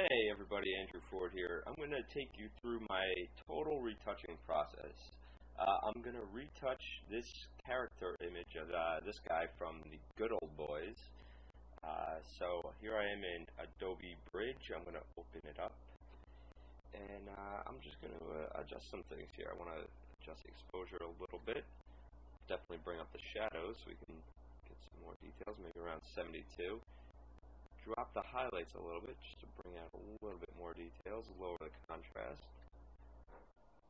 Hey everybody, Andrew Ford here. I'm going to take you through my total retouching process. I'm going to retouch this character image of this guy from the Good Old Boys. So here I am in Adobe Bridge. I'm going to open it up. And I'm just going to adjust some things here. I want to adjust the exposure a little bit. Definitely bring up the shadows so we can get some more details, maybe around 72. Drop the highlights a little bit just to bring out a little bit more details, lower the contrast,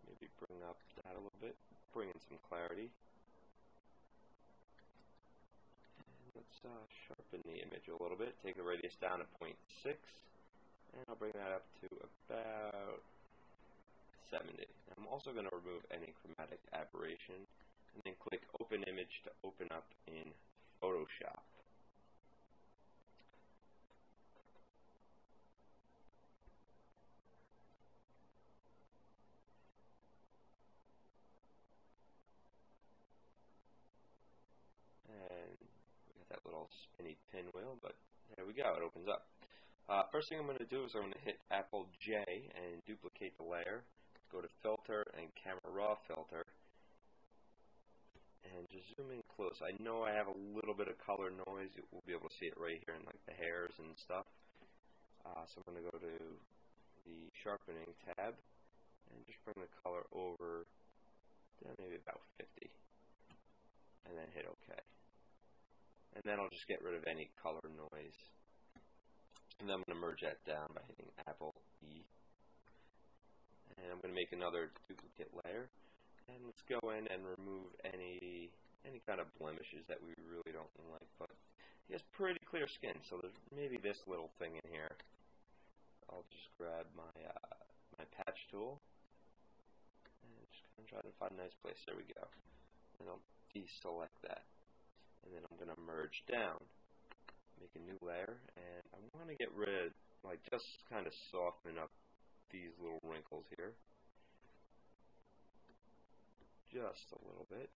maybe bring up that a little bit, bring in some clarity. And let's sharpen the image a little bit, take the radius down to 0.6, and I'll bring that up to about 70. I'm also going to remove any chromatic aberration, and then click Open Image to open up in Photoshop. And we got that little spinny pinwheel, but there we go, it opens up. First thing I'm going to do is I'm going to hit Apple J and duplicate the layer. Go to Filter and Camera Raw Filter, and just zoom in close. I know I have a little bit of color noise. We'll be able to see it right here in like the hairs and stuff. So I'm going to go to the Sharpening tab and just bring the color over maybe about 50. And then hit OK. And then I'll just get rid of any color noise. And then I'm going to merge that down by hitting Apple E. And I'm going to make another duplicate layer. And let's go in and remove any kind of blemishes that we really don't like. But he has pretty clear skin, so there's maybe this little thing in here. I'll just grab my my patch tool and just kind of try to find a nice place. There we go. And I'll deselect that, and then I'm going to merge down, make a new layer, and I want to get rid, like just kind of soften up these little wrinkles here, just a little bit.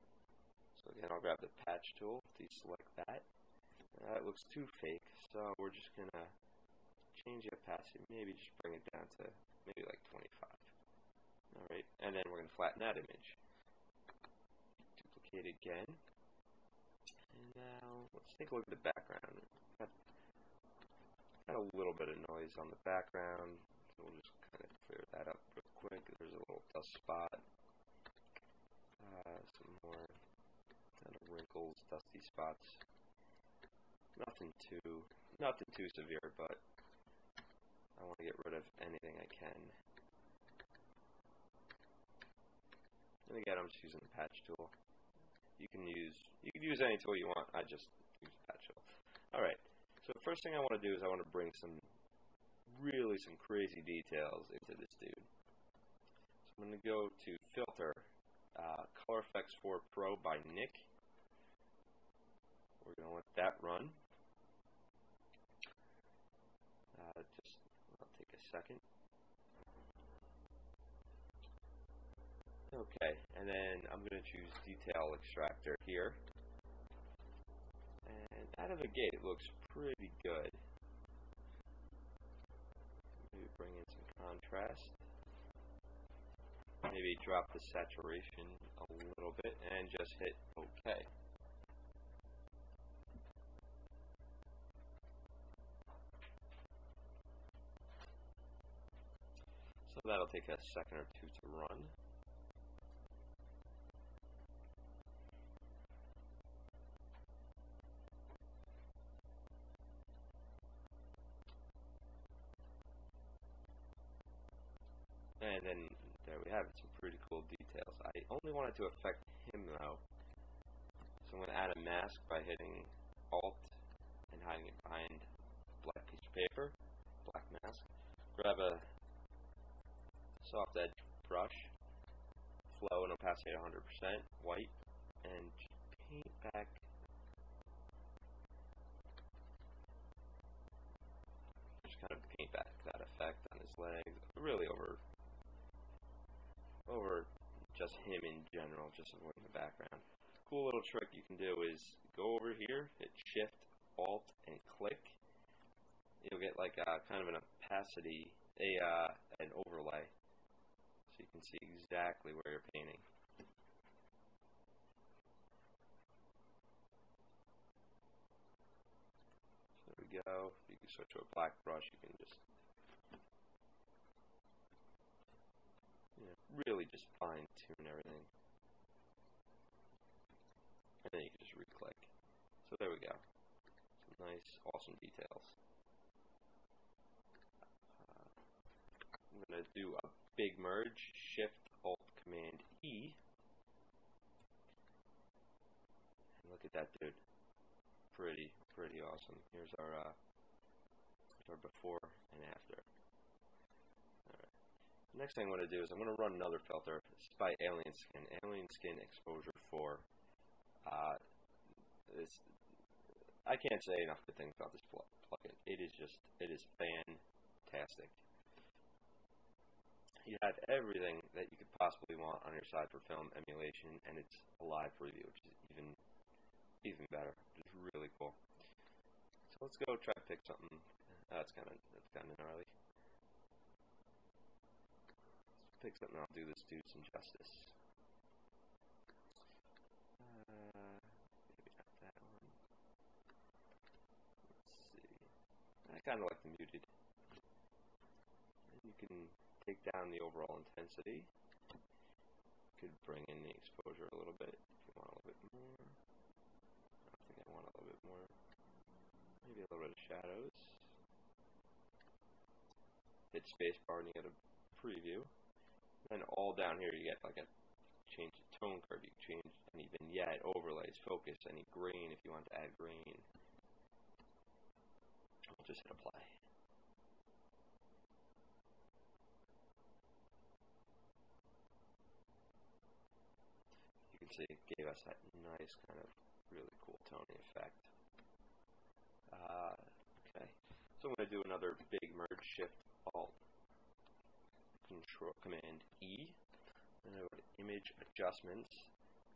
So again, I'll grab the patch tool, deselect that. That looks too fake, so we're just going to change the opacity, maybe just bring it down to maybe like 25. Alright, and then we're going to flatten that image. Again, and now let's take a look at the background. Got a little bit of noise on the background, so we'll just kind of clear that up real quick. There's a little dust spot, some more kind of wrinkles, dusty spots. Nothing too severe, but I want to get rid of anything I can. And again, I'm just using the patch tool. You can use any tool you want. I just use patch tool. Alright, so the first thing I want to do is I want to bring some crazy details into this dude. So I'm going to go to Filter, Color Effects 4 Pro by Nick. We're going to let that run. I'll take a second. Okay, and then I'm going to choose Detail Extractor here. And out of the gate, it looks pretty good. Maybe bring in some contrast. Maybe drop the saturation a little bit and just hit OK. So that'll take a second or two to run. And then there we have it, some pretty cool details. I only wanted to affect him though, so I'm going to add a mask by hitting Alt and hiding it behind a black piece of paper, black mask. Grab a soft edge brush, flow and opacity at 100%, white, and paint back. Just kind of paint back that effect on his legs, really over just him in general, just avoiding the background. Cool little trick you can do is go over here, hit Shift, Alt, and click, you'll get like kind of an opacity, an overlay, so you can see exactly where you're painting. So there we go. You can switch to a black brush. You can just really just fine tune everything, and then you can just re-click. So there we go. Some nice, awesome details. I'm going to do a big merge, Shift, Alt, Command, E. And look at that, dude. Pretty awesome. Here's our before and after. Alright. Next thing I'm going to do is I'm going to run another filter. It's by Alien Skin. Alien Skin Exposure 4. I can't say enough good things about this plugin. It is fantastic. You have everything that you could possibly want on your side for film emulation, and it's a live preview, which is even better. It's really cool. So let's go try to pick something. That's kind of gnarly. Let's pick something. I'll do this dude some justice. Maybe not that one. Let's see. I kind of like the muted. And you can take down the overall intensity. You could bring in the exposure a little bit if you want a little bit more. I think I want a little bit more. Maybe a little bit of shadows. Hit spacebar and you get a preview. And all down here you get like a change the tone curve. You can change any vignette, overlays, focus, any grain if you want to add grain. We'll just hit apply. See, it gave us that nice kind of really cool toning effect. Okay, so I'm going to do another big merge, Shift, Alt, Control, Command, E, and I go to Image Adjustments,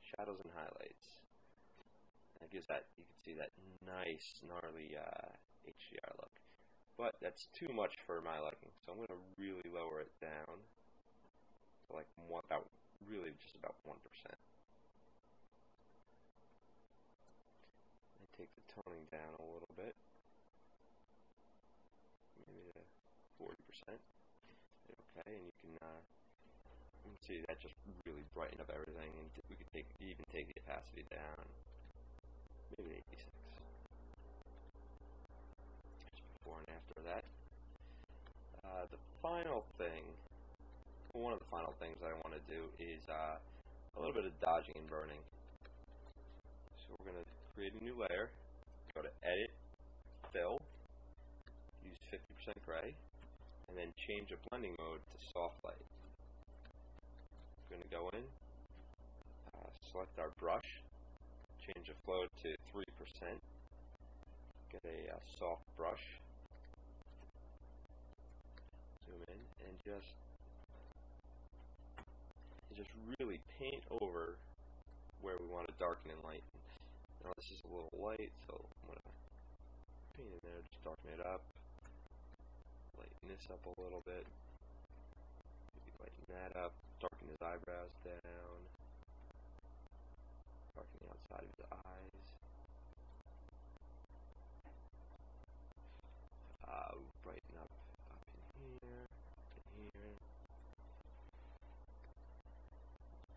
Shadows and Highlights. And it gives that, you can see that nice, gnarly HDR look. But that's too much for my liking, so I'm going to really lower it down to like really just about 1%. Take the toning down a little bit, maybe to 40%. Okay, and you can see that just really brightened up everything, and we could even take the opacity down, maybe 86. Just before and after that. The final thing, one of the final things I want to do is a little bit of dodging and burning. So we're going to create a new layer, go to Edit, Fill, use 50% gray, and then change the blending mode to Soft Light. We're going to go in, select our brush, change the flow to 3%, get a soft brush, zoom in, and just really paint over where we want to darken and lighten. Now this is a little light, so I'm going to paint in there, just darken it up, lighten this up a little bit, maybe lighten that up, darken his eyebrows down, darken the outside of his eyes, brighten up in here,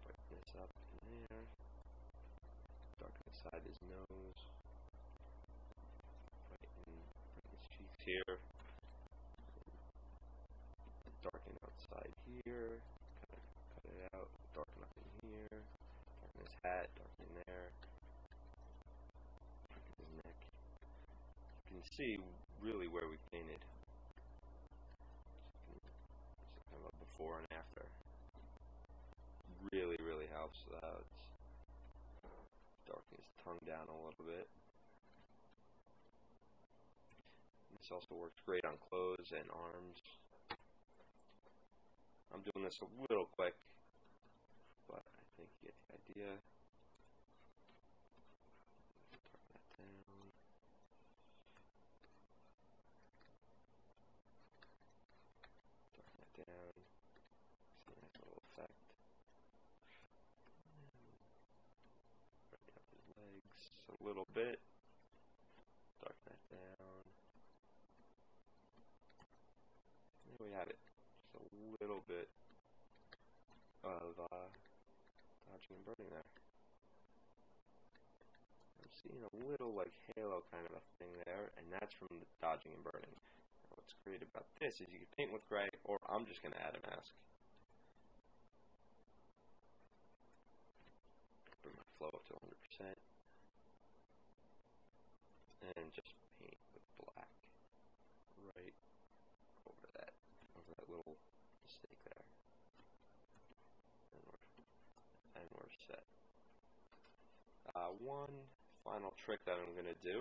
brighten this up in there. Darken inside his nose, brighten his cheeks here, darken outside here, cut it out, darken up in here, darken his hat, darken in there, darken his neck. You can see really where we painted. It's kind of a before and after. Really helps. Darken his tongue down a little bit. This also works great on clothes and arms. I'm doing this a little quick, but I think you get the idea. Darken that down. we have it. Just a little bit of dodging and burning there. I'm seeing a little like halo kind of a thing there, and that's from the dodging and burning. Now, what's great about this is you can paint with gray, or I'm just going to add a mask. Bring my flow up to 100%. And just paint with black right over that little mistake there. And we're set. One final trick that I'm going to do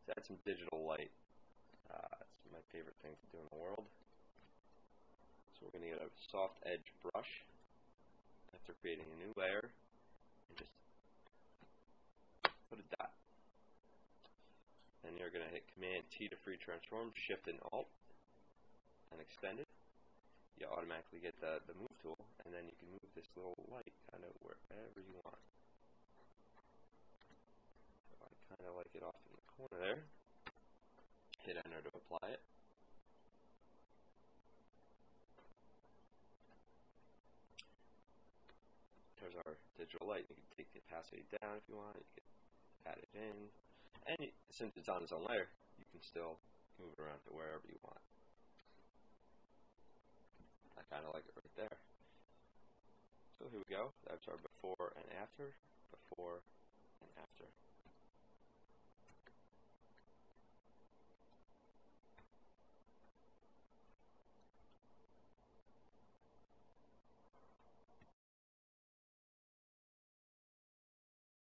is add some digital light. It's my favorite thing to do in the world. So we're going to get a soft edge brush after creating a new layer and just put a dot. Then you're going to hit Command T to free transform, Shift and Alt, and extend it. You automatically get the move tool, and then you can move this little light kind of wherever you want. So I kind of like it off in the corner there. Hit Enter to apply it. There's our digital light. You can take the opacity down if you want. You can add it in. And since it's on its own layer, you can still move it around to wherever you want. I kind of like it right there. So here we go. That's our before and after. Before and after.